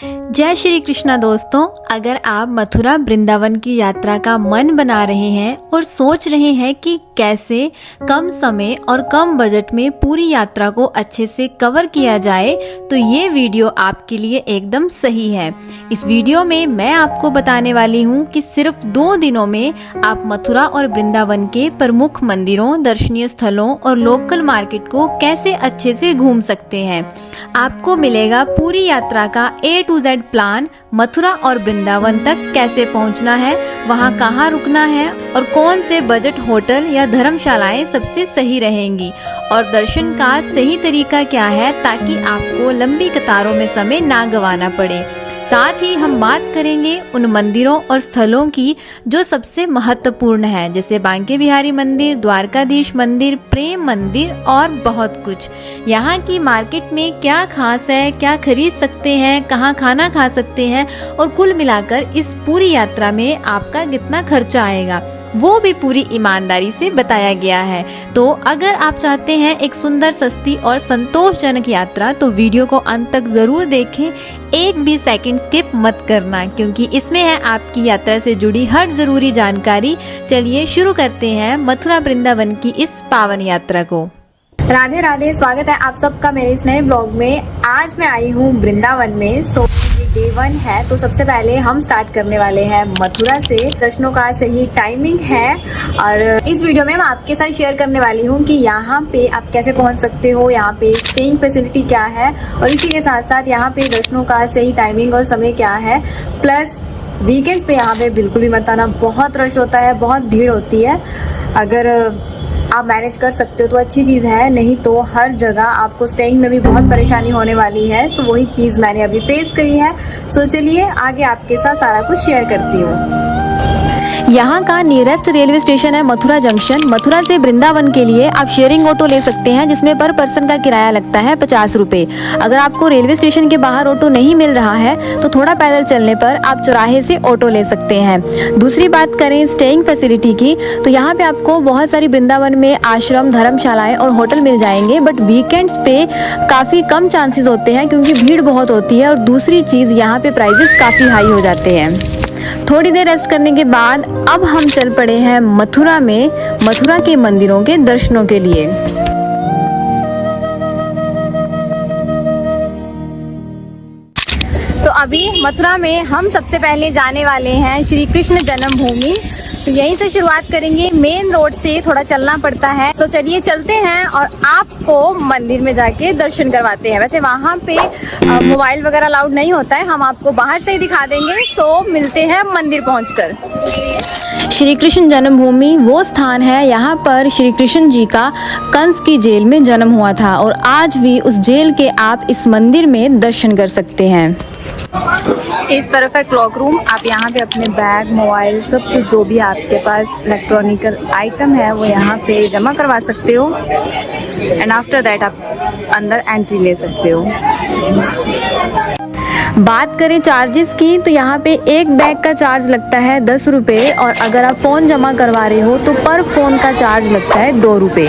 जय श्री कृष्णा दोस्तों, अगर आप मथुरा वृंदावन की यात्रा का मन बना रहे हैं और सोच रहे हैं कि कैसे कम समय और कम बजट में पूरी यात्रा को अच्छे से कवर किया जाए, तो ये वीडियो आपके लिए एकदम सही है। इस वीडियो में मैं आपको बताने वाली हूँ कि सिर्फ 2 दिनों में आप मथुरा और वृंदावन के प्रमुख मंदिरों, दर्शनीय स्थलों और लोकल मार्केट को कैसे अच्छे से घूम सकते हैं। आपको मिलेगा पूरी यात्रा का A to Z plan. Mathura और वृंदावन तक कैसे पहुंचना है, वहां कहां रुकना है और कौन से बजट होटल या धर्मशालाएं सबसे सही रहेंगी और दर्शन का सही तरीका क्या है, ताकि आपको लंबी कतारों में समय ना गंवाना पड़े। साथ ही हम बात करेंगे उन मंदिरों और स्थलों की जो सबसे महत्वपूर्ण है, जैसे बांके बिहारी मंदिर, द्वारकाधीश मंदिर, प्रेम मंदिर और बहुत कुछ। यहाँ की मार्केट में क्या खास है, क्या खरीद सकते हैं, कहाँ खाना खा सकते हैं और कुल मिलाकर इस पूरी यात्रा में आपका कितना खर्चा आएगा, वो भी पूरी ईमानदारी से बताया गया है। तो अगर आप चाहते हैं एक सुंदर, सस्ती और संतोषजनक यात्रा, तो वीडियो को अंत तक जरूर देखें, एक भी सेकंड स्किप मत करना, क्योंकि इसमें है आपकी यात्रा से जुड़ी हर जरूरी जानकारी। चलिए शुरू करते हैं मथुरा वृंदावन की इस पावन यात्रा को। राधे राधे, स्वागत है आप सबका मेरे इस नए ब्लॉग में। आज मैं आई हूँ वृंदावन में। ये डे 1 है, तो सबसे पहले हम स्टार्ट करने वाले हैं मथुरा से। दर्शनों का सही टाइमिंग है और इस वीडियो में मैं आपके साथ शेयर करने वाली हूँ कि यहाँ पे आप कैसे पहुँच सकते हो, यहाँ पे स्टेइंग फैसिलिटी क्या है और इसी के साथ साथ यहाँ पे दर्शनों का सही टाइमिंग और समय क्या है। प्लस वीकेंड्स पे यहाँ पे बिल्कुल भी मत आना, बहुत रश होता है, बहुत भीड़ होती है। अगर आप मैनेज कर सकते हो तो अच्छी चीज़ है, नहीं तो हर जगह आपको स्टेइंग में भी बहुत परेशानी होने वाली है। सो वही चीज़ मैंने अभी फेस करी है। सो चलिए आगे आपके साथ सारा कुछ शेयर करती हूँ। यहाँ का नियरेस्ट रेलवे स्टेशन है मथुरा जंक्शन। मथुरा से वृंदावन के लिए आप शेयरिंग ऑटो ले सकते हैं, जिसमें पर पर्सन का किराया लगता है 50 रुपये। अगर आपको रेलवे स्टेशन के बाहर ऑटो नहीं मिल रहा है तो थोड़ा पैदल चलने पर आप चौराहे से ऑटो ले सकते हैं। दूसरी बात करें स्टेइंग फैसिलिटी की, तो यहाँ पे आपको बहुत सारी वृंदावन में आश्रम, धर्मशालाएं और होटल मिल जाएंगे, बट वीकेंड्स पे काफ़ी कम चांसेस होते हैं क्योंकि भीड़ बहुत होती है। और दूसरी चीज़, यहाँ पे प्राइजेस काफ़ी हाई हो जाते हैं। थोड़ी देर रेस्ट करने के बाद अब हम चल पड़े हैं मथुरा में, मथुरा के मंदिरों के दर्शनों के लिए। तो अभी मथुरा में हम सबसे पहले जाने वाले हैं श्री कृष्ण जन्मभूमि। तो यहीं से शुरुआत करेंगे, मेन रोड से थोड़ा चलना पड़ता है। तो चलिए चलते हैं और आपको मंदिर में जाके दर्शन करवाते हैं। वैसे वहाँ पे मोबाइल वगैरह अलाउड नहीं होता है, हम आपको बाहर से ही दिखा देंगे। तो मिलते हैं मंदिर पहुँचकर। श्री कृष्ण जन्मभूमि वो स्थान है, यहाँ पर श्री कृष्ण जी का कंस की जेल में जन्म हुआ था और आज भी उस जेल के आप इस मंदिर में दर्शन कर सकते हैं। इस तरफ है क्लॉक रूम। आप यहाँ पे अपने बैग, मोबाइल, सब कुछ जो भी आपके पास इलेक्ट्रॉनिकल आइटम है वो यहाँ पे जमा करवा सकते हो एंड आफ्टर दैट आप अंदर एंट्री ले सकते हो। बात करें चार्जेस की, तो यहाँ पे एक बैग का चार्ज लगता है 10 रुपये और अगर आप फ़ोन जमा करवा रहे हो तो पर फ़ोन का चार्ज लगता है 2 रुपये।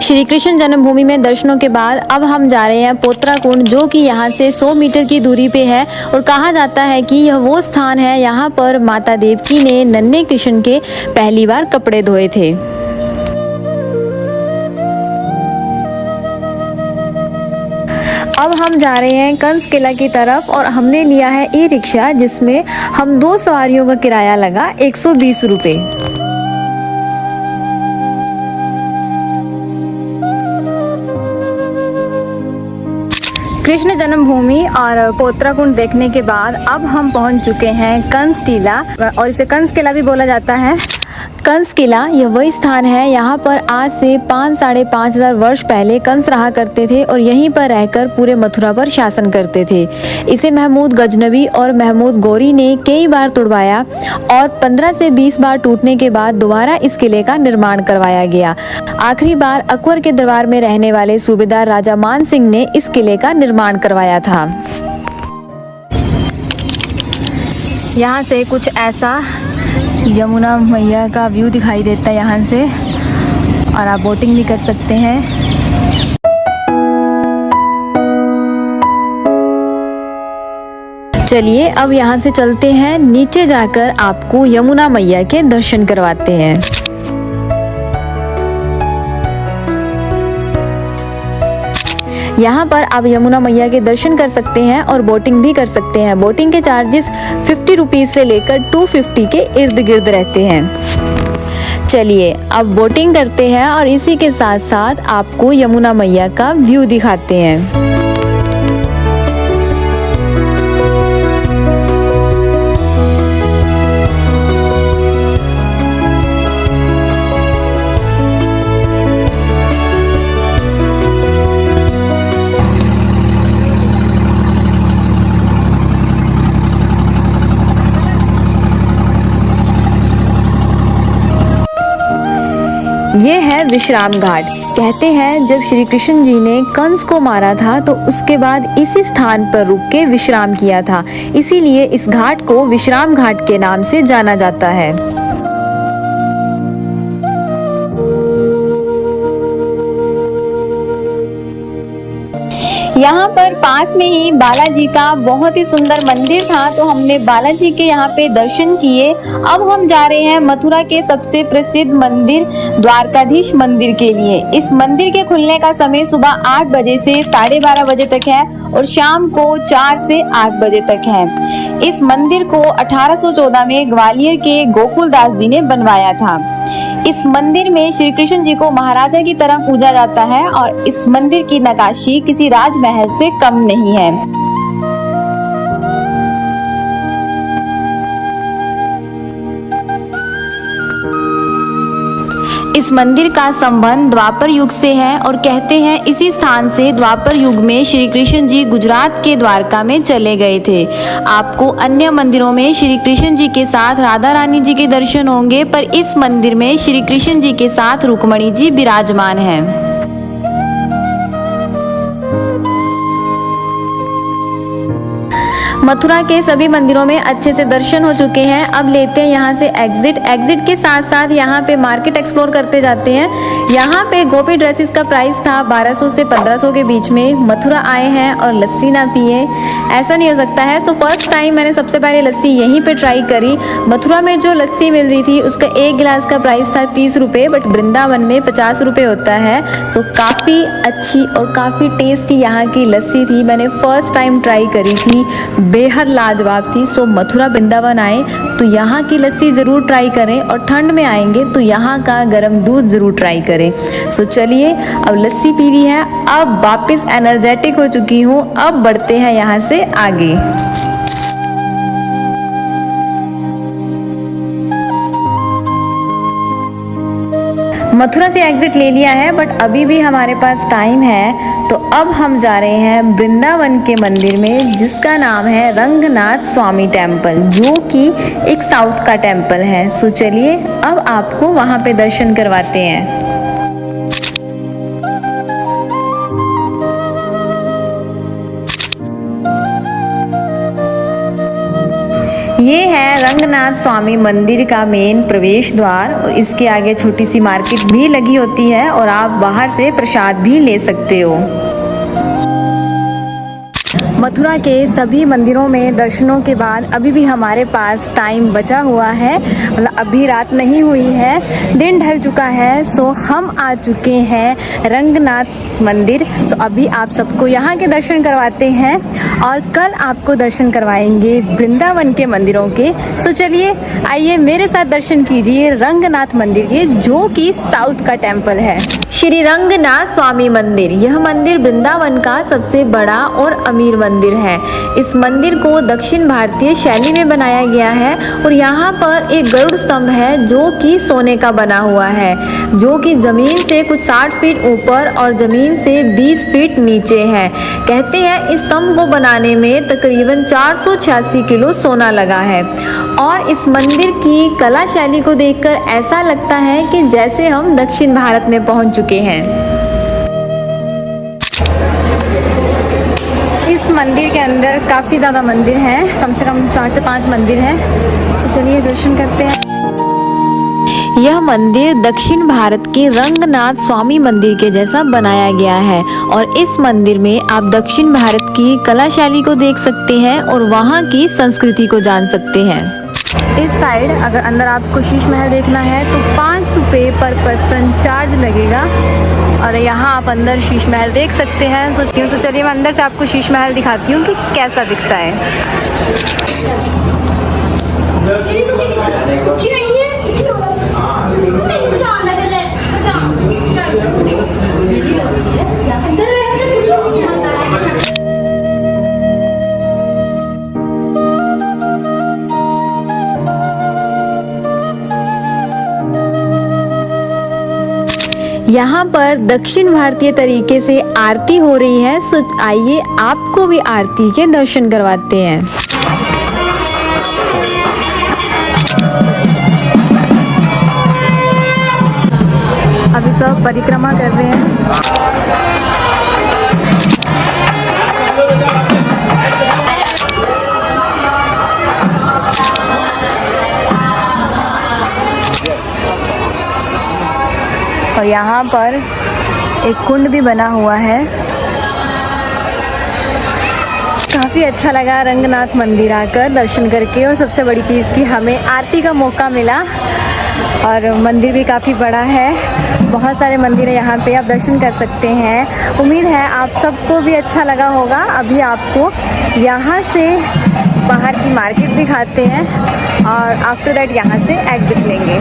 श्री कृष्ण जन्मभूमि में दर्शनों के बाद अब हम जा रहे हैं पोत्रा कुंड, जो कि यहाँ से 100 मीटर की दूरी पे है और कहा जाता है कि यह वो स्थान है यहाँ पर माता देवकी ने नन्हे कृष्ण के पहली बार कपड़े धोए थे। अब हम जा रहे हैं कंस किला की तरफ और हमने लिया है ई रिक्शा, जिसमें हम 2 सवारियों का किराया लगा 120 रुपये। कृष्ण जन्मभूमि और पोत्रा कुंड देखने के बाद अब हम पहुंच चुके हैं कंस किला, और इसे कंस किला भी बोला जाता है। कंस किला यह वही स्थान है, यहाँ पर आज से 5-5.5 हजार वर्ष पहले कंस रहा करते थे और यहीं पर रहकर पूरे मथुरा पर शासन करते थे। इसे महमूद गजनवी और महमूद गौरी ने कई बार तुड़वाया और 15 से 20 बार टूटने के बाद दोबारा इस किले का निर्माण करवाया गया। आखिरी बार अकबर के दरबार में रहने वाले सूबेदार राजा मान सिंह ने इस किले का निर्माण करवाया था। यहाँ से कुछ ऐसा यमुना मैया का व्यू दिखाई देता है यहाँ से, और आप बोटिंग भी कर सकते हैं। चलिए अब यहाँ से चलते हैं, नीचे जाकर आपको यमुना मैया के दर्शन करवाते हैं। यहाँ पर आप यमुना मैया के दर्शन कर सकते हैं और बोटिंग भी कर सकते हैं। बोटिंग के चार्जेस 50 रुपीज़ से लेकर 250 के इर्द गिर्द रहते हैं। चलिए अब बोटिंग करते हैं और इसी के साथ साथ आपको यमुना मैया का व्यू दिखाते हैं। ये है विश्राम घाट। कहते हैं जब श्री कृष्ण जी ने कंस को मारा था तो उसके बाद इसी स्थान पर रुक के विश्राम किया था, इसीलिए इस घाट को विश्राम घाट के नाम से जाना जाता है। यहाँ पर पास में ही बालाजी का बहुत ही सुंदर मंदिर था, तो हमने बालाजी के यहाँ पे दर्शन किए। अब हम जा रहे हैं मथुरा के सबसे प्रसिद्ध मंदिर द्वारकाधीश मंदिर के लिए। इस मंदिर के खुलने का समय सुबह 8 बजे से 12:30 बजे तक है और शाम को 4 से 8 बजे तक है। इस मंदिर को 1814 में ग्वालियर के गोकुलदास जी ने बनवाया था। इस मंदिर में श्री कृष्ण जी को महाराजा की तरह पूजा जाता है और इस मंदिर की नक्काशी किसी राजमहल से कम नहीं है। इस मंदिर का संबंध द्वापर युग से है और कहते हैं इसी स्थान से द्वापर युग में श्री कृष्ण जी गुजरात के द्वारका में चले गए थे। आपको अन्य मंदिरों में श्री कृष्ण जी के साथ राधा रानी जी के दर्शन होंगे, पर इस मंदिर में श्री कृष्ण जी के साथ रुक्मणी जी विराजमान हैं। मथुरा के सभी मंदिरों में अच्छे से दर्शन हो चुके हैं। अब लेते हैं यहाँ से एग्जिट के साथ साथ यहाँ पे मार्केट एक्सप्लोर करते जाते हैं। यहाँ पे गोपी ड्रेसेस का प्राइस था 1200 से 1500 के बीच में। मथुरा आए हैं और लस्सी ना पिए, ऐसा नहीं हो सकता है। सो फर्स्ट टाइम मैंने सबसे पहले लस्सी यहीं पे ट्राई करी। मथुरा में जो लस्सी मिल रही थी उसका 1 गिलास का प्राइस था 30 रुपये, बट वृंदावन में 50 रुपये होता है। सो काफ़ी अच्छी और काफ़ी टेस्टी यहाँ की लस्सी थी। मैंने फर्स्ट टाइम ट्राई करी थी, बेहद लाजवाब थी। सो मथुरा वृंदावन आए तो यहाँ की लस्सी ज़रूर ट्राई करें और ठंड में आएंगे तो यहाँ का गर्म दूध ज़रूर ट्राई करें। सो चलिए अब लस्सी पी ली है, अब वापस एनर्जेटिक हो चुकी हूँ। अब बढ़ते हैं यहाँ से आगे। मथुरा से एग्जिट ले लिया है, बट अभी भी हमारे पास टाइम है, तो अब हम जा रहे हैं वृंदावन के मंदिर में, जिसका नाम है रंगनाथ स्वामी टेम्पल, जो कि एक साउथ का टेम्पल है। सो चलिए अब आपको वहाँ पे दर्शन करवाते हैं। ये है रंगनाथ स्वामी मंदिर का मेन प्रवेश द्वार और इसके आगे छोटी सी मार्केट भी लगी होती है और आप बाहर से प्रसाद भी ले सकते हो। मथुरा के सभी मंदिरों में दर्शनों के बाद अभी भी हमारे पास टाइम बचा हुआ है, मतलब अभी रात नहीं हुई है, दिन ढल चुका है। सो हम आ चुके हैं रंगनाथ मंदिर। तो अभी आप सबको यहाँ के दर्शन करवाते हैं और कल आपको दर्शन करवाएंगे वृंदावन के मंदिरों के। तो चलिए आइए मेरे साथ दर्शन कीजिए रंगनाथ मंदिर के, जो कि साउथ का टेम्पल है। श्री रंगनाथ स्वामी मंदिर, यह मंदिर वृंदावन का सबसे बड़ा और अमीर मंदिर है। इस मंदिर को दक्षिण भारतीय शैली में बनाया गया है और यहाँ पर एक गरुड़ स्तंभ है जो कि सोने का बना हुआ है, जो कि जमीन से कुछ 60 फीट ऊपर और जमीन से 20 फीट नीचे है। कहते हैं इस स्तंभ को बनाने में तकरीबन 486 किलो सोना लगा है और इस मंदिर की कला शैली को देखकर ऐसा लगता है कि जैसे हम दक्षिण भारत में पहुंच चुके हैं। इस मंदिर के अंदर काफ़ी ज़्यादा मंदिर हैं, कम से कम 4 से 5 मंदिर हैं। तो चलिए दर्शन करते हैं। यह मंदिर दक्षिण भारत के रंगनाथ स्वामी मंदिर के जैसा बनाया गया है और इस मंदिर में आप दक्षिण भारत की कला शैली को देख सकते हैं और वहाँ की संस्कृति को जान सकते हैं। इस साइड अगर अंदर आपको शीश महल देखना है तो 5 रुपये पर पर्सन चार्ज लगेगा और यहाँ आप अंदर शीश महल देख सकते हैं। तो चलिए मैं अंदर से आपको शीश महल दिखाती हूँ कि कैसा दिखता है। यहाँ पर दक्षिण भारतीय तरीके से आरती हो रही है, सो आइए आपको भी आरती के दर्शन करवाते हैं। अभी सब परिक्रमा कर रहे हैं। और यहाँ पर एक कुंड भी बना हुआ है। काफ़ी अच्छा लगा रंगनाथ मंदिर आकर दर्शन करके और सबसे बड़ी चीज़ कि हमें आरती का मौका मिला और मंदिर भी काफ़ी बड़ा है। बहुत सारे मंदिर है यहाँ पे, आप दर्शन कर सकते हैं। उम्मीद है आप सबको भी अच्छा लगा होगा। अभी आपको यहाँ से बाहर की मार्केट दिखाते हैं और आफ्टर दैट यहाँ से एग्जिट लेंगे।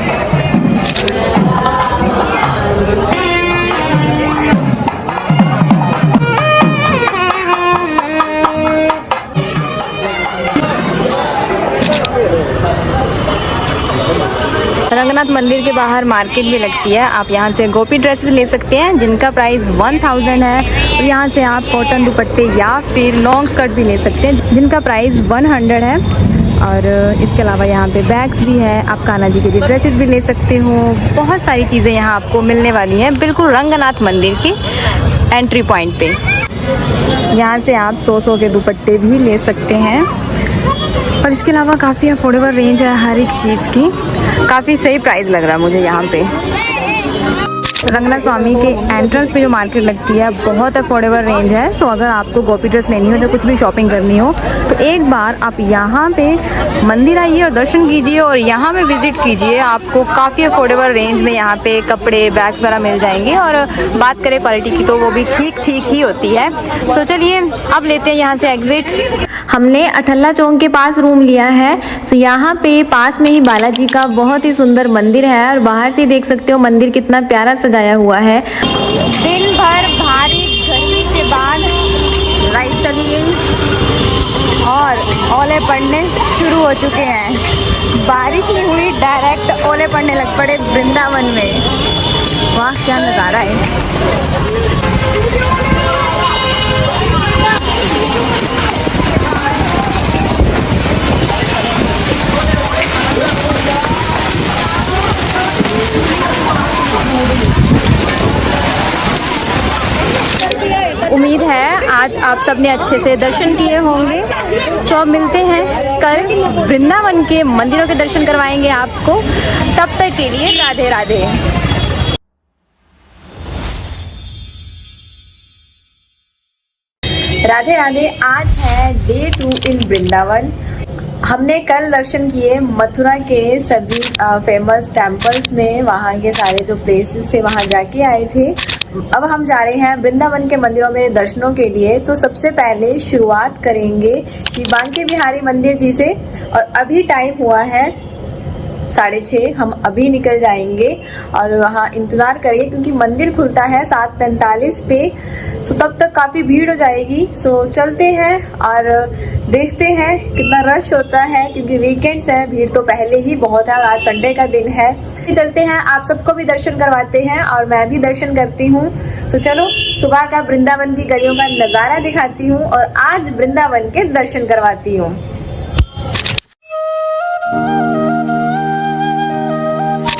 रंगनाथ मंदिर के बाहर मार्केट भी लगती है। आप यहाँ से गोपी ड्रेसेस ले सकते हैं जिनका प्राइस 1000 है और यहाँ से आप कॉटन दुपट्टे या फिर लॉन्ग स्कर्ट भी ले सकते हैं जिनका प्राइस 100 है। और इसके अलावा यहाँ पे बैग्स भी है, आप कान्हा जी के लिए ड्रेसेस भी ले सकते हो। बहुत सारी चीज़ें यहाँ आपको मिलने वाली हैं बिल्कुल रंगनाथ मंदिर की एंट्री पॉइंट पे। यहाँ से आप 100 के दुपट्टे भी ले सकते हैं और इसके अलावा काफ़ी अफोर्डेबल रेंज है हर एक चीज़ की। काफ़ी सही प्राइस लग रहा है मुझे यहाँ पे। रंगनाथ स्वामी के एंट्रेंस पे जो मार्केट लगती है बहुत अफोर्डेबल रेंज है। सो अगर आपको गोपी ड्रेस लेनी हो या कुछ भी शॉपिंग करनी हो तो एक बार आप यहाँ पे मंदिर आइए और दर्शन कीजिए और यहाँ पे विजिट कीजिए। आपको काफ़ी अफोर्डेबल रेंज में यहाँ पे कपड़े बैग्स वगैरह मिल जाएंगे और बात करें क्वालिटी की तो वो भी ठीक ठीक ही होती है। तो चलिए अब लेते हैं यहाँ से एग्जिट। हमने अठल्ला चौक के पास रूम लिया है। सो यहाँ पे पास में ही बालाजी का बहुत ही सुंदर मंदिर है और बाहर से देख सकते हो मंदिर कितना प्यारा सजाया हुआ है। दिन भर भारी गर्मी के बाद लाइट चली गई और ओले पड़ने शुरू हो चुके हैं। बारिश नहीं हुई, डायरेक्ट ओले पड़ने लग पड़े वृंदावन में। वाह क्या नज़ारा है। उम्मीद है आज आप सबने अच्छे से दर्शन किए होंगे। सो अब मिलते हैं कल वृंदावन के मंदिरों के दर्शन करवाएंगे आपको। तब तक के लिए राधे राधे। राधे राधे। आज है डे 2 इन वृंदावन। हमने कल दर्शन किए मथुरा के सभी फेमस टेम्पल्स में, वहाँ के सारे जो प्लेसेस थे वहाँ जाके आए थे। अब हम जा रहे हैं वृंदावन के मंदिरों में दर्शनों के लिए। तो सबसे पहले शुरुआत करेंगे श्री बांके बिहारी मंदिर जी से और अभी टाइम हुआ है 6:30। हम अभी निकल जाएंगे और वहाँ इंतज़ार करिए क्योंकि मंदिर खुलता है 7:45 पे। सो तब तक काफ़ी भीड़ हो जाएगी। सो चलते हैं और देखते हैं कितना रश होता है क्योंकि वीकेंड्स है, भीड़ तो पहले ही बहुत है और आज संडे का दिन है। चलते हैं, आप सबको भी दर्शन करवाते हैं और मैं भी दर्शन करती हूँ। सो चलो सुबह का वृंदावन की गलियों का नज़ारा दिखाती हूँ और आज वृंदावन के दर्शन करवाती हूँ।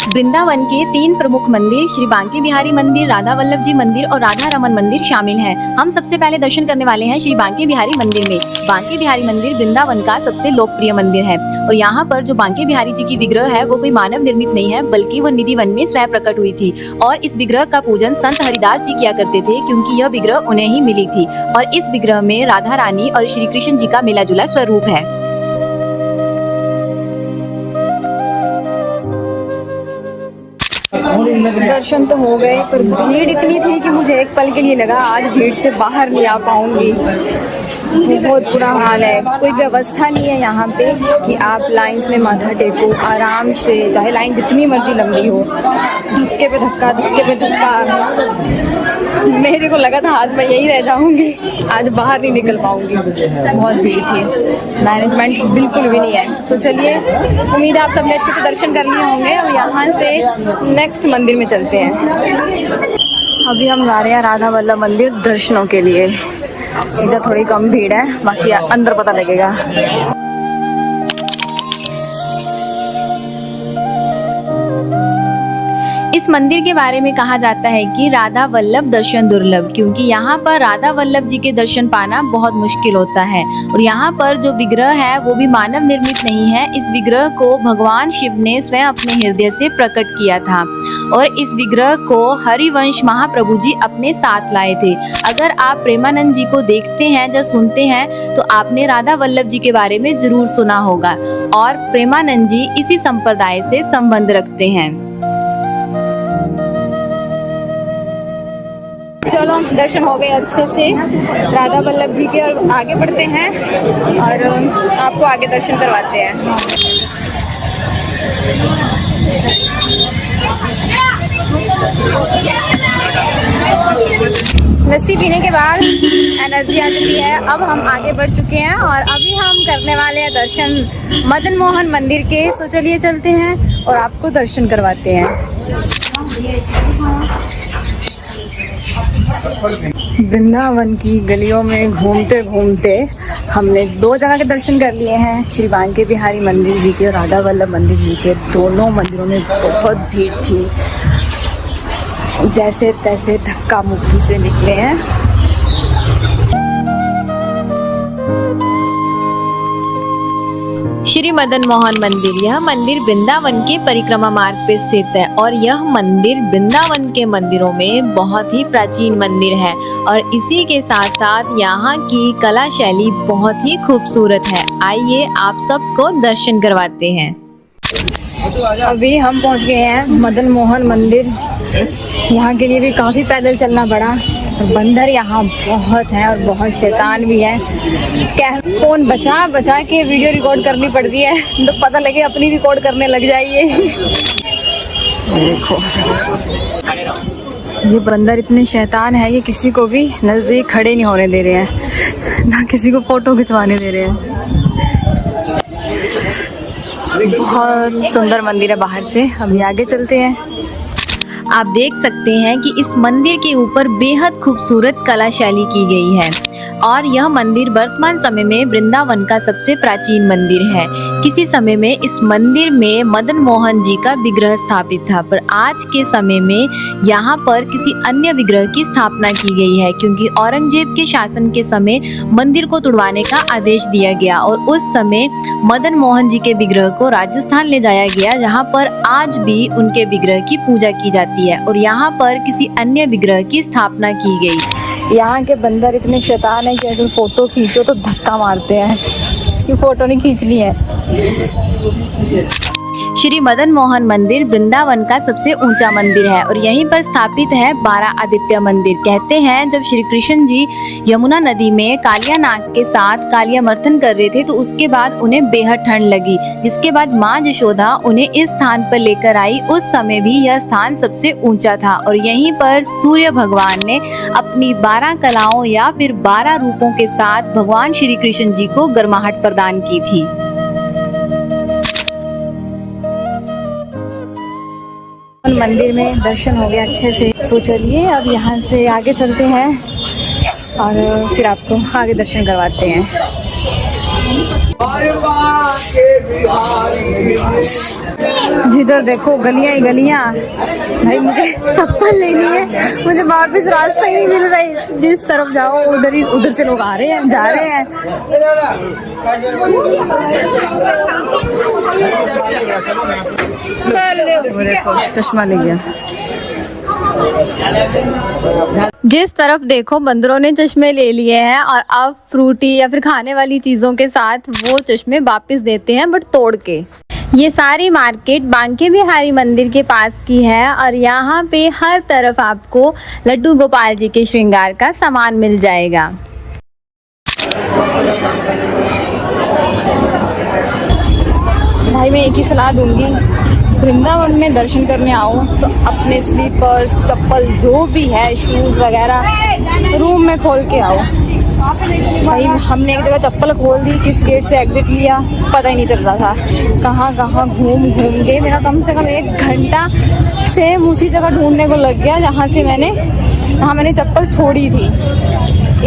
वृंदावन के 3 प्रमुख मंदिर श्री बांके बिहारी मंदिर, राधा वल्लभ जी मंदिर और राधा रमन मंदिर शामिल हैं। हम सबसे पहले दर्शन करने वाले हैं श्री बांके बिहारी मंदिर में। बांके बिहारी मंदिर वृंदावन का सबसे लोकप्रिय मंदिर है और यहाँ पर जो बांके बिहारी जी की विग्रह है वो कोई मानव निर्मित नहीं है, बल्कि वो निधि वन में स्वयं प्रकट हुई थी और इस विग्रह का पूजन संत हरिदास जी किया करते थे, क्योंकि यह विग्रह उन्हें ही मिली थी और इस विग्रह में राधा रानी और श्री कृष्ण जी का मिला जुला स्वरूप है। दर्शन तो हो गए, पर भीड़ इतनी थी कि मुझे एक पल के लिए लगा आज भीड़ से बाहर नहीं आ पाऊंगी। बहुत बुरा हाल है, कोई व्यवस्था नहीं है यहाँ पे कि आप लाइंस में माथा टेको आराम से, चाहे लाइन जितनी मर्जी लंबी हो। धक्के पे धक्का, धक्के पे धक्का। मेरे को लगा था आज मैं यहीं रह जाऊंगी, आज बाहर नहीं निकल पाऊंगी। बहुत भीड़ थी, मैनेजमेंट बिल्कुल भी नहीं है। तो चलिए, उम्मीद है आप सबने अच्छे से दर्शन कर लिए होंगे। अब यहाँ से नेक्स्ट मंदिर में चलते हैं। अभी हम जा रहे हैं राधा वल्लभ मंदिर दर्शनों के लिए। इधर थोड़ी कम भीड़ है, बाकी अंदर पता लगेगा। इस मंदिर के बारे में कहा जाता है कि राधा वल्लभ दर्शन दुर्लभ, क्योंकि यहाँ पर राधा वल्लभ जी के दर्शन पाना बहुत मुश्किल होता है और यहाँ पर जो विग्रह है वो भी मानव निर्मित नहीं है। इस विग्रह को भगवान शिव ने स्वयं अपने हृदय से प्रकट किया था और इस विग्रह को हरिवंश महाप्रभु जी अपने साथ लाए थे। अगर आप प्रेमानंद जी को देखते हैं या सुनते हैं तो आपने राधा वल्लभ जी के बारे में जरूर सुना होगा और प्रेमानंद जी इसी संप्रदाय से संबंध रखते हैं। चलो, दर्शन हो गए अच्छे से राधा वल्लभ जी के और आगे बढ़ते हैं और आपको आगे दर्शन करवाते हैं। लस्सी पीने के बाद एनर्जी आ जाती है। अब हम आगे बढ़ चुके हैं और अभी हम करने वाले हैं दर्शन मदन मोहन मंदिर के। तो चलिए चलते हैं और आपको दर्शन करवाते हैं। वृंदावन की गलियों में घूमते घूमते हमने 2 जगह के दर्शन कर लिए हैं, श्री बांके बिहारी मंदिर जी के और राधा वल्लभ मंदिर जी के। दोनों मंदिरों में बहुत भीड़ थी, जैसे तैसे धक्का मुक्की से निकले हैं। श्री मदन मोहन मंदिर, यह मंदिर वृंदावन के परिक्रमा मार्ग पे स्थित है और यह मंदिर वृंदावन के मंदिरों में बहुत ही प्राचीन मंदिर है और इसी के साथ साथ यहाँ की कला शैली बहुत ही खूबसूरत है। आइए आप सबको दर्शन करवाते हैं। अभी हम पहुँच गए हैं मदन मोहन मंदिर। यहाँ के लिए भी काफी पैदल चलना पड़ा। बंदर यहाँ बहुत है और बहुत शैतान भी है। फोन बचा बचा के वीडियो रिकॉर्ड करनी पड़ती है, तो पता लगे अपनी रिकॉर्ड करने लग जाइए। देखो, ये बंदर इतने शैतान है कि किसी को भी नजदीक खड़े नहीं होने दे रहे हैं, ना किसी को फोटो खिंचवाने दे रहे हैं। बहुत सुंदर मंदिर है बाहर से। अभी आगे चलते हैं। आप देख सकते हैं कि इस मंदिर के ऊपर बेहद खूबसूरत कला शैली की गई है और यह मंदिर वर्तमान समय में वृंदावन का सबसे प्राचीन मंदिर है। किसी समय में इस मंदिर में मदन मोहन जी का विग्रह स्थापित था, पर आज के समय में यहाँ पर किसी अन्य विग्रह की स्थापना की गई है, क्योंकि औरंगजेब के शासन के समय मंदिर को तुड़वाने का आदेश दिया गया और उस समय मदन मोहन जी के विग्रह को राजस्थान ले जाया गया, जहाँ पर आज भी उनके विग्रह की पूजा की जाती है और यहाँ पर किसी अन्य विग्रह की स्थापना की गई। यहाँ के बंदर इतने शैतान है कि अगर फोटो खींचो तो धक्का मारते हैं कि फोटो नहीं खींचनी है। श्री मदन मोहन मंदिर वृंदावन का सबसे ऊंचा मंदिर है और यहीं पर स्थापित है 12 आदित्य मंदिर। कहते हैं जब श्री कृष्ण जी यमुना नदी में कालिया नाग के साथ कालियामर्दन कर रहे थे तो उसके बाद उन्हें बेहद ठंड लगी, जिसके बाद माँ यशोदा उन्हें इस स्थान पर लेकर आई। उस समय भी यह स्थान सबसे ऊंचा था और यहीं पर सूर्य भगवान ने अपनी 12 कलाओं या फिर 12 रूपों के साथ भगवान श्री कृष्ण जी को गर्माहट प्रदान की थी। मंदिर में दर्शन हो गया अच्छे से। तो चलिए अब यहाँ से आगे चलते हैं और फिर आपको आगे दर्शन करवाते हैं। इधर देखो गलियां ही गलियां। भाई मुझे चप्पल लेनी है, मुझे वापस रास्ता ही नहीं मिल रहा है। जिस तरफ जाओ उधर से लोग आ रहे हैं जा रहे हैं। देखो चश्मा ले गया। जिस तरफ देखो बंदरों ने चश्मे ले लिए हैं और अब फ्रूटी या फिर खाने वाली चीज़ों के साथ वो चश्मे वापस देते हैं, बट तोड़ के। ये सारी मार्केट बांके बिहारी मंदिर के पास की है और यहाँ पे हर तरफ आपको लड्डू गोपाल जी के श्रृंगार का सामान मिल जाएगा। भाई मैं एक ही सलाह दूंगी, वृंदावन में दर्शन करने आओ तो अपने स्लीपर्स, चप्पल जो भी है, शूज वगैरह रूम में खोल के आओ। भाई हमने एक जगह चप्पल खोल दी, किस गेट से एग्जिट लिया पता ही नहीं चल रहा था। कहाँ कहाँ घूम के मेरा कम से कम 1 घंटा सेम उसी जगह ढूंढने को लग गया जहाँ मैंने चप्पल छोड़ी थी।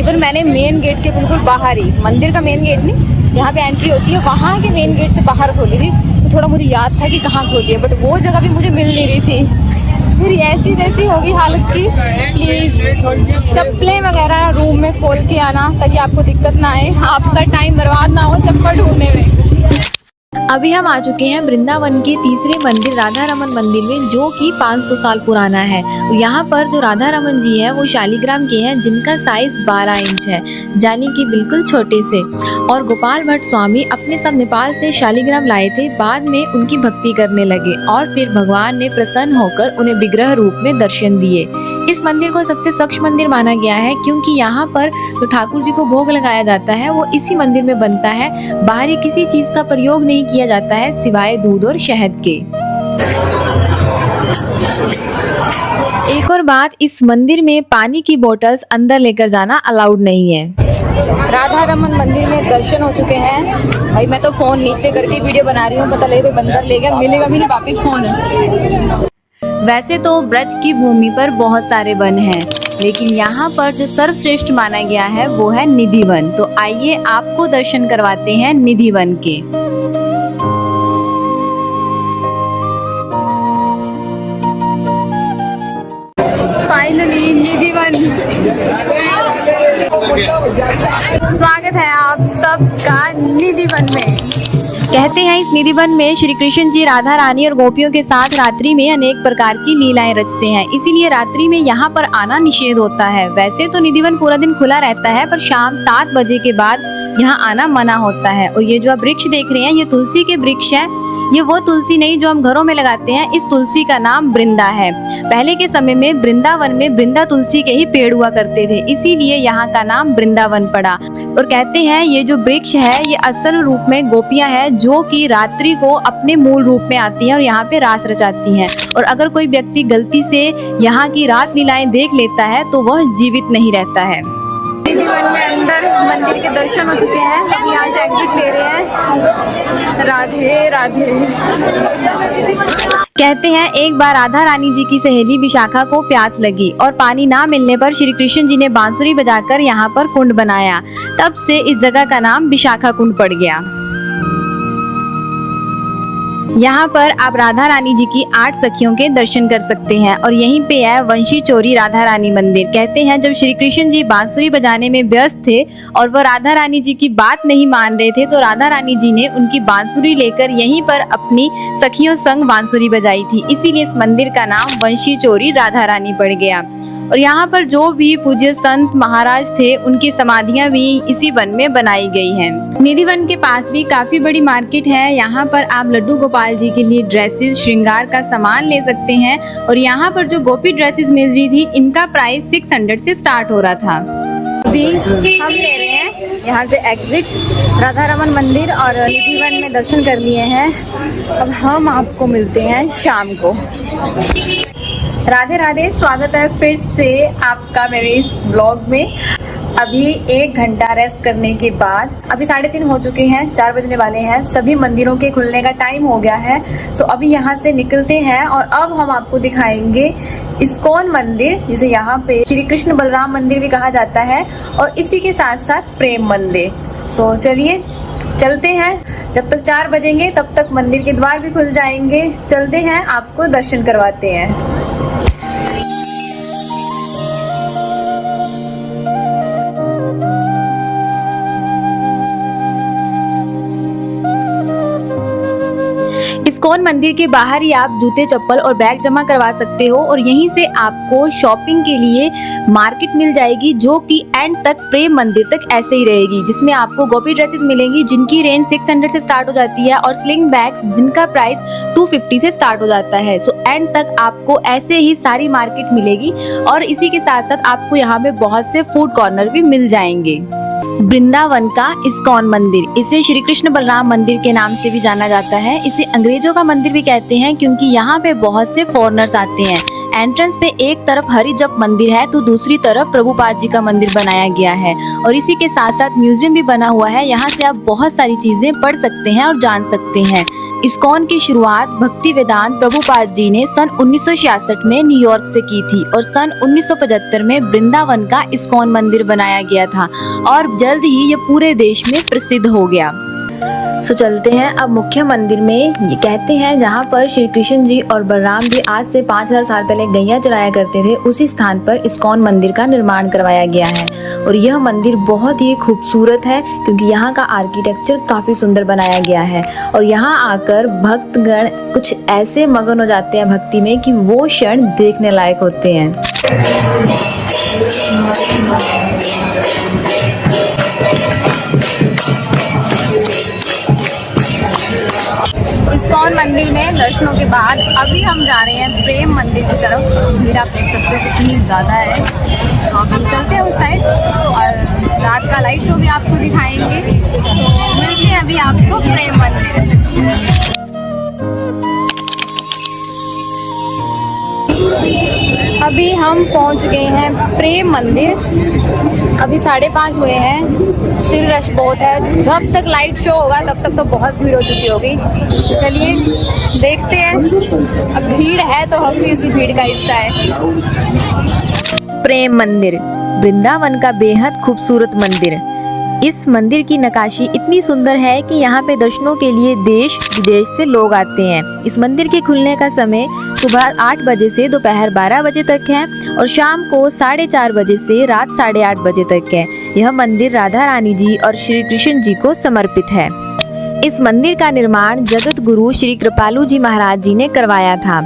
इवन मैंने मेन गेट के बिल्कुल बाहर ही, मंदिर का मेन गेट नहीं, यहाँ पे एंट्री होती है, वहाँ के मेन गेट से बाहर खोली थी। तो थोड़ा मुझे याद था कि कहाँ खोली है, बट वो जगह भी मुझे मिल नहीं रही थी। फिर ऐसी तैसी होगी हालत की। प्लीज़ चप्पलें वगैरह रूम में खोल के आना ताकि आपको दिक्कत ना आए, आपका टाइम बर्बाद ना हो चप्पल ढूंढने में। अभी हम आ चुके हैं वृंदावन के तीसरे मंदिर राधा रमन मंदिर में, जो कि 500 साल पुराना है। और यहाँ पर जो राधा रमन जी है वो शालिग्राम के हैं, जिनका साइज 12 इंच है, यानी कि बिल्कुल छोटे से। और गोपाल भट्ट स्वामी अपने सब नेपाल से शालिग्राम लाए थे, बाद में उनकी भक्ति करने लगे और फिर भगवान ने प्रसन्न होकर उन्हें विग्रह रूप में दर्शन दिए। इस मंदिर को सबसे स्वच्छ मंदिर माना गया है, क्योंकि यहाँ पर जो ठाकुर जी को भोग लगाया जाता है वो इसी मंदिर में बनता है। बाहरी किसी चीज का प्रयोग नहीं किया जाता है सिवाय दूध और शहद के। एक और बात, इस मंदिर में पानी की बोतल्स अंदर लेकर जाना अलाउड नहीं है। राधा रमन मंदिर में दर्शन हो चुके हैं। भाई मैं तो फोन नीचे करके वीडियो बना रही हूँ, पता लगे तो बंदर ले गया, मिलेगा भी नहीं वापिस फोन। वैसे तो ब्रज की भूमि पर बहुत सारे वन हैं, लेकिन यहाँ पर जो सर्वश्रेष्ठ माना गया है वो है निधि वन। तो आइए आपको दर्शन करवाते हैं निधि वन के। फाइनली निधि वन। स्वागत है आप सबका निधि वन में। कहते हैं इस निधि वन में श्री कृष्ण जी राधा रानी और गोपियों के साथ रात्रि में अनेक प्रकार की लीलाएं रचते हैं, इसीलिए रात्रि में यहाँ पर आना निषेध होता है। वैसे तो निधि वन पूरा दिन खुला रहता है, पर शाम 7 बजे के बाद यहाँ आना मना होता है। और ये जो आप वृक्ष देख रहे हैं ये तुलसी के वृक्ष है। ये वो तुलसी नहीं जो हम घरों में लगाते हैं, इस तुलसी का नाम वृंदा है। पहले के समय में वृंदावन में वृंदा तुलसी के ही पेड़ हुआ करते थे, इसीलिए यहाँ का नाम वृंदावन पड़ा। और कहते हैं ये जो वृक्ष है ये असल रूप में गोपियां हैं, जो कि रात्रि को अपने मूल रूप में आती हैं और यहाँ पे रास रचाती हैं। और अगर कोई व्यक्ति गलती से यहाँ की रास लीलाएं देख लेता है तो वह जीवित नहीं रहता है। निधि वन में अंदर मंदिर के दर्शन हो चुके हैं, अब यहाँ से एग्जिट ले रहे हैं। राधे राधे। कहते हैं एक बार राधा रानी जी की सहेली विशाखा को प्यास लगी और पानी ना मिलने पर श्री कृष्ण जी ने बांसुरी बजाकर यहाँ पर कुंड बनाया। तब से इस जगह का नाम विशाखा कुंड पड़ गया। यहाँ पर आप राधा रानी जी की 8 सखियों के दर्शन कर सकते हैं और यहीं पे है वंशी चोरी राधा रानी मंदिर। कहते हैं जब श्री कृष्ण जी बांसुरी बजाने में व्यस्त थे और वह राधा रानी जी की बात नहीं मान रहे थे, तो राधा रानी जी ने उनकी बांसुरी लेकर यहीं पर अपनी सखियों संग बांसुरी बजाई थी, इसीलिए इस मंदिर का नाम वंशी चोरी राधा रानी पड़ गया। और यहाँ पर जो भी पूज्य संत महाराज थे उनकी समाधियां भी इसी वन में बनाई गई हैं। निधि वन के पास भी काफी बड़ी मार्केट है। यहाँ पर आप लड्डू गोपाल जी के लिए ड्रेसेस, श्रृंगार का सामान ले सकते हैं। और यहाँ पर जो गोपी ड्रेसेस मिल रही थी इनका प्राइस 600 से स्टार्ट हो रहा था। अभी हम ले रहे हैं यहाँ से एग्जिट। राधा रमन मंदिर और निधि वन में दर्शन कर लिए हैं, अब हम आपको मिलते हैं शाम को। राधे राधे, स्वागत है फिर से आपका मेरे इस ब्लॉग में। अभी 1 घंटा रेस्ट करने के बाद अभी 3:30 हो चुके हैं, 4 बजने वाले हैं। सभी मंदिरों के खुलने का टाइम हो गया है। सो अभी यहाँ से निकलते हैं और अब हम आपको दिखाएंगे इस्कॉन मंदिर, जिसे यहाँ पे श्री कृष्ण बलराम मंदिर भी कहा जाता है, और इसी के साथ साथ प्रेम मंदिर। सो चलिए चलते हैं, जब तक 4 बजेंगे तब तक मंदिर के द्वार भी खुल जाएंगे। चलते हैं, आपको दर्शन करवाते हैं। इस्कॉन मंदिर के बाहर ही आप जूते चप्पल और बैग जमा करवा सकते हो और यहीं से आपको शॉपिंग के लिए मार्केट मिल जाएगी, जो कि एंड तक प्रेम मंदिर तक ऐसे ही रहेगी, जिसमें आपको गोपी ड्रेसेस मिलेंगी जिनकी रेंज 600 से स्टार्ट हो जाती है और स्लिंग बैग्स जिनका प्राइस 250 से स्टार्ट हो जाता है। सो एंड तक आपको ऐसे ही सारी मार्केट मिलेगी और इसी के साथ साथ आपको यहाँ पे बहुत से फूड कॉर्नर भी मिल जाएंगे। वृंदावन का इस्कॉन मंदिर, इसे श्री कृष्ण बलराम मंदिर के नाम से भी जाना जाता है। इसे अंग्रेजों का मंदिर भी कहते हैं क्योंकि यहाँ पे बहुत से फॉरेनर्स आते हैं। एंट्रेंस पे एक तरफ हरि जप मंदिर है तो दूसरी तरफ प्रभुपाद जी का मंदिर बनाया गया है और इसी के साथ साथ म्यूजियम भी बना हुआ है। यहाँ से आप बहुत सारी चीजें पढ़ सकते हैं और जान सकते हैं। इस्कॉन की शुरुआत भक्ति वेदांत प्रभुपाद जी ने सन 1966 में न्यूयॉर्क से की थी और सन 1975 में वृंदावन का इस्कॉन मंदिर बनाया गया था और जल्द ही ये पूरे देश में प्रसिद्ध हो गया। सो चलते हैं अब मुख्य मंदिर में। ये कहते हैं जहाँ पर श्री कृष्ण जी और बलराम जी आज से 5000 साल पहले गैया चराया करते थे, उसी स्थान पर इस्कॉन मंदिर का निर्माण करवाया गया है और यह मंदिर बहुत ही खूबसूरत है क्योंकि यहाँ का आर्किटेक्चर काफी सुंदर बनाया गया है और यहाँ आकर भक्तगण कुछ ऐसे मगन हो जाते हैं भक्ति में कि वो क्षण देखने लायक होते हैं। इस्कॉन मंदिर में दर्शनों के बाद अभी हम जा रहे हैं प्रेम मंदिर की तरफ। भीड़ आप देख सकते हो कितनी ज़्यादा है, तो अब हम चलते हैं उस साइड और रात का लाइट शो भी आपको दिखाएंगे। तो मिलते हैं अभी आपको प्रेम मंदिर। अभी हम पहुंच गए हैं प्रेम मंदिर। अभी 5:30 हुए हैं, स्टिल रश बहुत है। जब तक लाइट शो होगा तब तक तो बहुत भीड़ हो चुकी होगी। चलिए देखते हैं, अब भीड़ है तो हम भी उसी भीड़ का हिस्सा है। प्रेम मंदिर वृंदावन का बेहद खूबसूरत मंदिर। इस मंदिर की नक्काशी इतनी सुंदर है कि यहाँ पे दर्शनों के लिए देश विदेश से लोग आते हैं। इस मंदिर के खुलने का समय सुबह 8 बजे से दोपहर 12 बजे तक है और शाम को 4:30 बजे से रात 8:30 बजे तक है। यह मंदिर राधा रानी जी और श्री कृष्ण जी को समर्पित है। इस मंदिर का निर्माण जगत गुरु श्री कृपालु जी महाराज जी ने करवाया था।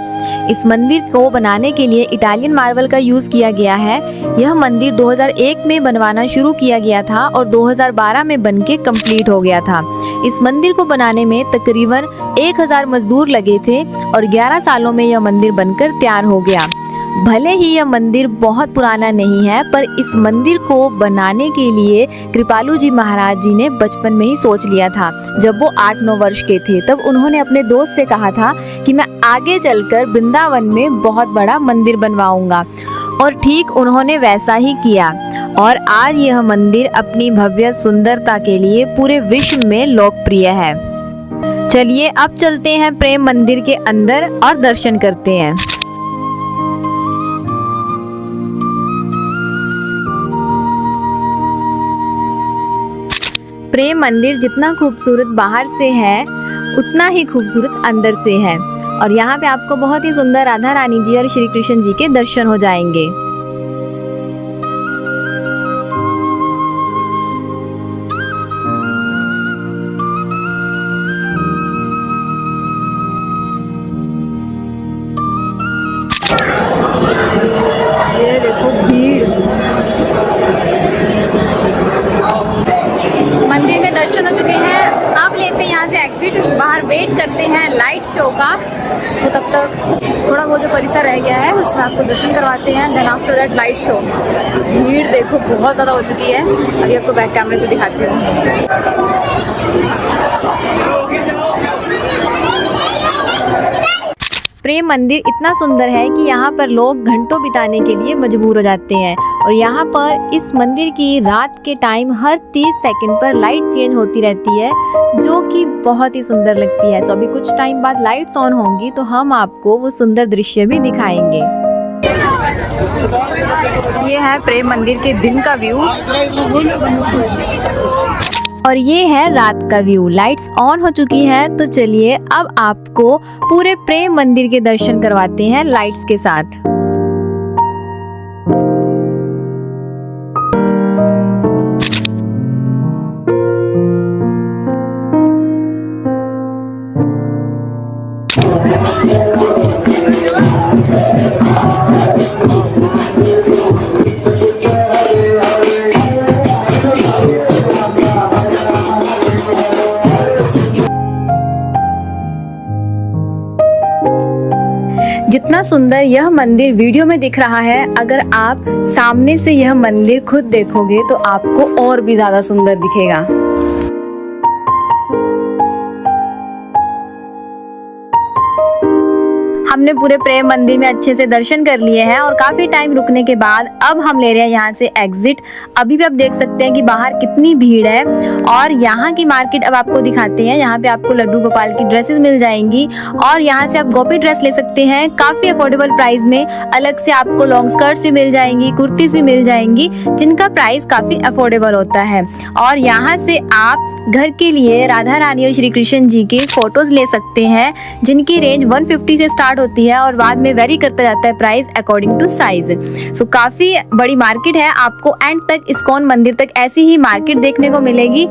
इस मंदिर को बनाने के लिए इटालियन मार्बल का यूज किया गया है। यह मंदिर 2001 में बनवाना शुरू किया गया था और 2012 में बनके कंप्लीट हो गया था। इस मंदिर को बनाने में तकरीबन 1000 मजदूर लगे थे और 11 सालों में यह मंदिर बनकर तैयार हो गया। भले ही यह मंदिर बहुत पुराना नहीं है, पर इस मंदिर को बनाने के लिए कृपालु जी महाराज जी ने बचपन में ही सोच लिया था। जब वो 8-9 वर्ष के थे तब उन्होंने अपने दोस्त से कहा था कि मैं आगे चलकर वृंदावन में बहुत बड़ा मंदिर बनवाऊंगा और ठीक उन्होंने वैसा ही किया और आज यह मंदिर अपनी भव्य सुंदरता के लिए पूरे विश्व में लोकप्रिय है। चलिए अब चलते हैं प्रेम मंदिर के अंदर और दर्शन करते हैं। प्रेम मंदिर जितना खूबसूरत बाहर से है उतना ही खूबसूरत अंदर से है और यहाँ पे आपको बहुत ही सुंदर राधा रानी जी और श्री कृष्ण जी के दर्शन हो जाएंगे। ये देखो भीड़। मंदिर में दर्शन हो चुके हैं, आप लेते हैं यहाँ से एग्जिट, बाहर वेट करते हैं लाइट शो का। तो तब तक थोड़ा वो जो परिसर रह गया है उसमें आपको दर्शन करवाते हैं, then after that light show. भीड़ देखो बहुत ज़्यादा हो चुकी है, अभी आपको बैक कैमरे से दिखाती हूँ। प्रेम मंदिर इतना सुंदर है कि यहाँ पर लोग घंटों बिताने के लिए मजबूर हो जाते हैं और यहाँ पर इस मंदिर की रात के टाइम हर 30 सेकंड पर लाइट चेंज होती रहती है, जो कि बहुत ही सुंदर लगती है। तो अभी कुछ टाइम बाद लाइट्स ऑन होंगी तो हम आपको वो सुंदर दृश्य भी दिखाएंगे। ये है प्रेम मंदिर के दिन का व्यू। और ये है रात का व्यू। लाइट्स ऑन हो चुकी है, तो चलिए अब आपको पूरे प्रेम मंदिर के दर्शन करवाते हैं लाइट्स के साथ। जितना सुंदर यह मंदिर वीडियो में दिख रहा है, अगर आप सामने से यह मंदिर खुद देखोगे तो आपको और भी ज्यादा सुंदर दिखेगा। हमने पूरे प्रेम मंदिर में अच्छे से दर्शन कर लिए हैं और काफी टाइम रुकने के बाद अब हम ले रहे हैं यहाँ से एग्जिट। अभी भी आप देख सकते हैं कि बाहर कितनी भीड़ है और यहाँ की मार्केट अब आपको दिखाते हैं। यहाँ पे आपको लड्डू गोपाल की ड्रेसेस मिल जाएंगी और यहाँ से आप गोपी ड्रेस ले सकते हैं काफी अफोर्डेबल प्राइस में। अलग से आपको लॉन्ग स्कर्ट्स भी मिल जाएंगी, कुर्तीज भी मिल जाएंगी जिनका प्राइस काफी अफोर्डेबल होता है। और यहाँ से आप घर के लिए राधा रानी और श्री कृष्ण जी के फोटोज ले सकते हैं जिनकी रेंज 150 से स्टार्ट होती है और बाद में वेरी करता जाता है प्राइस अकॉर्डिंग टू साइज। सो काफी बड़ी मार्केट है, आपको एंड तक इस्कॉन मंदिर तक ऐसी ही मार्केट देखने को मिलेगी।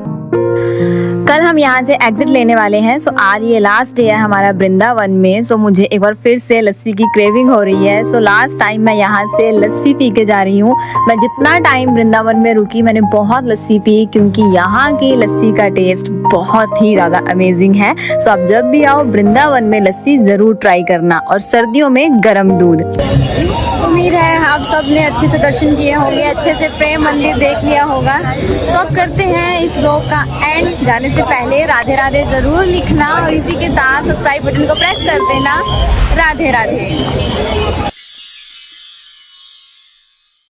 कल हम यहाँ से एग्जिट लेने वाले हैं। सो आज ये लास्ट डे है हमारा वृंदावन में। सो मुझे एक बार फिर से लस्सी की क्रेविंग हो रही है। सो लास्ट टाइम मैं यहाँ से लस्सी पी के जा रही हूँ। मैं जितना टाइम वृंदावन में रुकी मैंने बहुत लस्सी पी क्योंकि यहाँ की लस्सी का टेस्ट बहुत ही ज़्यादा अमेजिंग है। सो आप जब भी आओ वृंदावन में लस्सी ज़रूर ट्राई करना, और सर्दियों में गर्म दूध। उम्मीद है आप सब ने अच्छे से दर्शन किए होंगे, अच्छे से प्रेम मंदिर देख लिया होगा। तो अब करते हैं इस ब्लॉग का एंड। जाने से पहले राधे राधे जरूर लिखना और इसी के साथ सब्सक्राइब बटन को प्रेस कर देना। राधे राधे।